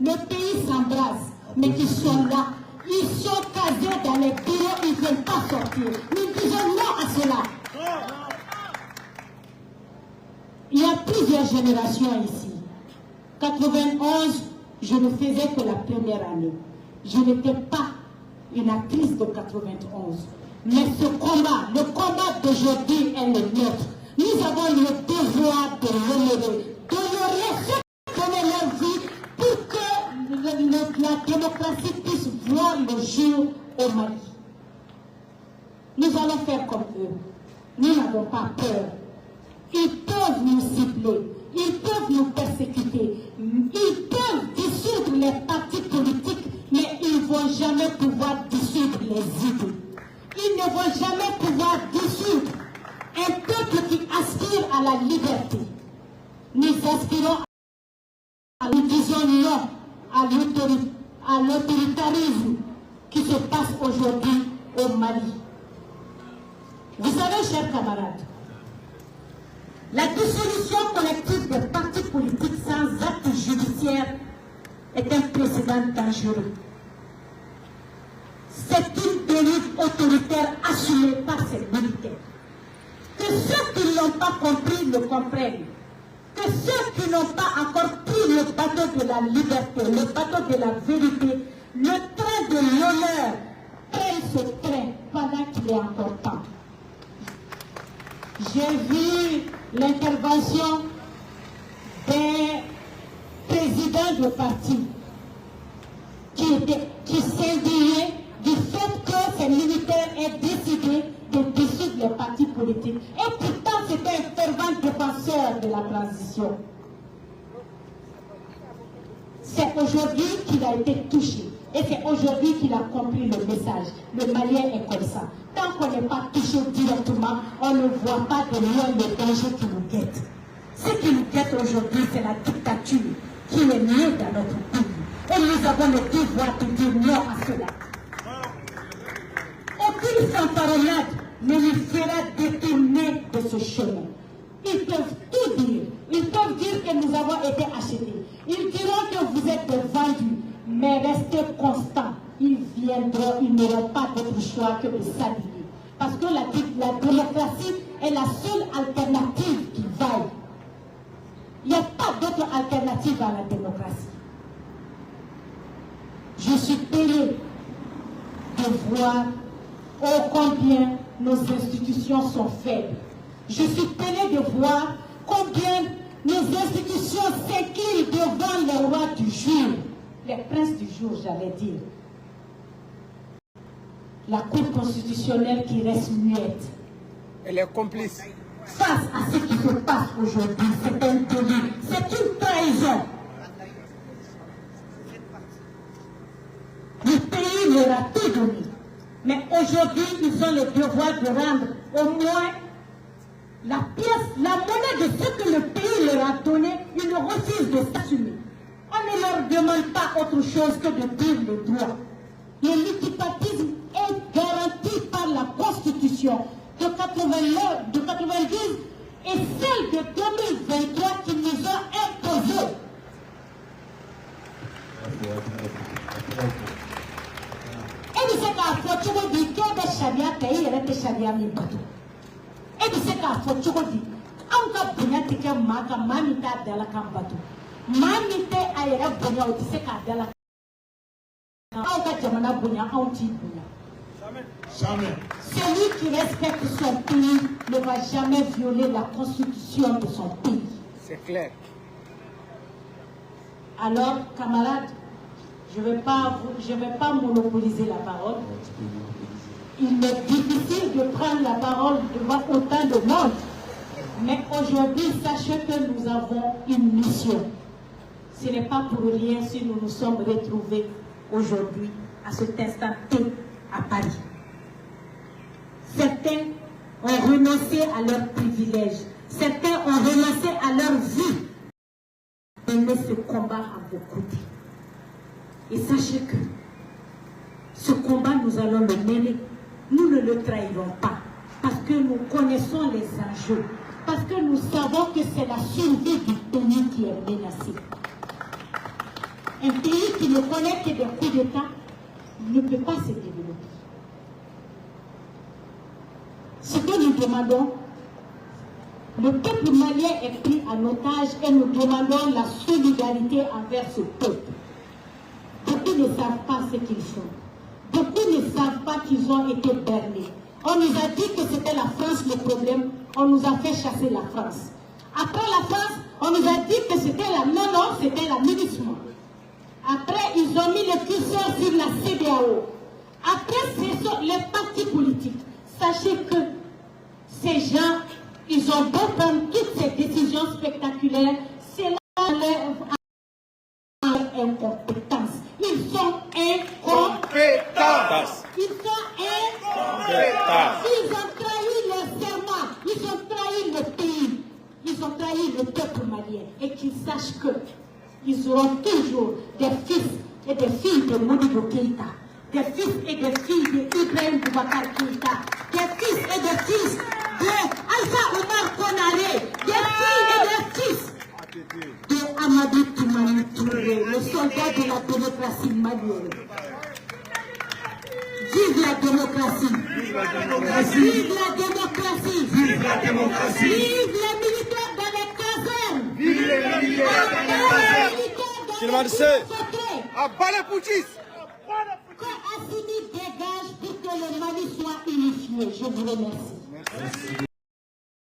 Le pays s'embrasse, mais ils sont là. Ils sont casés dans les bureaux, ils ne veulent pas sortir. Nous disons non à cela. Il y a plusieurs générations ici. 91, je ne faisais que la première année. Je n'étais pas une actrice de 91. Mais ce combat, le combat d'aujourd'hui est le nôtre. Nous avons le devoir de l'honorer. D'honorer ceux qui donnent leur vie pour que la démocratie puisse voir le jour au Mali. Nous allons faire comme eux. Nous n'avons pas peur. Ils peuvent nous cibler, ils peuvent nous persécuter, ils peuvent dissoudre les partis politiques, mais ils ne vont jamais pouvoir dissoudre les idées. Ils ne vont jamais pouvoir dissoudre un peuple qui aspire à la liberté. Nous aspirons nous disons non à l'autoritarisme qui se passe aujourd'hui au Mali. Vous savez, chers camarades, la dissolution collective des partis politiques sans acte judiciaire est un précédent dangereux. C'est une dérive autoritaire assumée par ces militaires. Que ceux qui ne l'ont pas compris le comprennent. Que ceux qui n'ont pas encore pris le bateau de la liberté, le bateau de la vérité, le train de l'honneur, prennent ce train pendant qu'il est encore temps. J'ai vu l'intervention des présidents de partis qui s'indignaient du fait que ces militaires aient décidé de dissoudre les partis politiques. Et pourtant, c'était un fervent défenseur de la transition. C'est aujourd'hui qu'il a été touché. Et c'est aujourd'hui qu'il a compris le message. Le Malien est comme ça. Tant qu'on n'est pas touché directement, on ne voit pas de loin le danger qui nous guette. Ce qui nous guette aujourd'hui, c'est la dictature qui est née dans notre pays. Et nous avons le devoir de dire non à cela. Aucune fanfaronnade ne nous fera détourner de ce chemin. Ils peuvent tout dire. Ils peuvent dire que nous avons été achetés. Ils diront que vous êtes vendus. Mais restez constants. Ils viendront, ils n'auront pas d'autre choix que de s'habiller. Parce que la démocratie est la seule alternative qui vaille. Il n'y a pas d'autre alternative à la démocratie. Je suis peinée de voir combien nos institutions sont faibles. Je suis peinée de voir combien nos institutions s'inclinent devant les rois du jour. Les princes du jour, j'allais dire. La Cour constitutionnelle qui reste muette. Elle est complice. Face à ce qui se passe aujourd'hui, c'est un délit, c'est une trahison. Le pays leur a tout donné. Mais aujourd'hui, ils ont le devoir de rendre au moins la pièce, la monnaie de ce que le pays leur a donné. Ils refusent de s'assumer. On ne leur demande pas autre chose que de dire le droit. Le multipartisme est garanti par la Constitution de 90 et celle de 2023 qui nous a imposé. Et vous savez qu'à Fotchouko dit qu'il y a des charia pays, il y a des charia mi-bateau. Et vous savez qu'à Fotchouko dit, on a besoin de faire maka, mamita de la cambato. Mamite a yɛrɛ bonya o tɛ se k'a da la aw ka jamana bonya anw t'i bonya. Jamais. Celui qui respecte son pays ne va jamais violer la constitution de son pays. C'est clair. Alors, camarades, je ne vais pas monopoliser la parole. Il m'est difficile de prendre la parole devant autant de monde. Mais aujourd'hui, sachez que nous avons une mission. Ce n'est pas pour rien si nous nous sommes retrouvés aujourd'hui, à cet instant T, à Paris. Certains ont renoncé à leurs privilèges. Certains ont renoncé à leur vie. Menez ce combat à vos côtés. Et sachez que ce combat, nous allons le mener. Nous ne le trahirons pas. Parce que nous connaissons les enjeux. Parce que nous savons que c'est la survie du pays qui est menacée. Un pays qui ne connaît que des coups d'État ne peut pas se développer. Ce que nous demandons, le peuple malien est pris en otage et nous demandons la solidarité envers ce peuple. Beaucoup ne savent pas ce qu'ils font. Beaucoup ne savent pas qu'ils ont été bernés. On nous a dit que c'était la France le problème. On nous a fait chasser la France. Après la France, on nous a dit que c'était la... Non, c'était la MINUSMA. Après, ils ont mis le curseur sur la CEDEAO. Après, ce sont les partis politiques. Sachez que ces gens, ils ont beau prendre toutes ces décisions spectaculaires, c'est là leur incompétence. Ils sont incompétents. Ils sont incompétents. Ils ont trahi leur serment. Ils ont trahi le pays. Ils ont trahi le peuple malien. Et qu'ils sachent qu'ils auront toujours des fils et des filles de Modibo Keïta, des fils et des filles d'Ibrahim Boubacar Keïta, des fils et des fils de Alpha Omar Konaré, des filles et des fils de Amadou Toumani Touré, le soldat de la démocratie malienne. Vive la démocratie! Vive la démocratie! Vive la démocratie! Vive la démocratie! Vive les militaires dans les casernes! Vive les militaires dans les casernes! À bas les putschistes! Que Assimi dégage pour que le Mali soit unifié. Je vous remercie. Merci.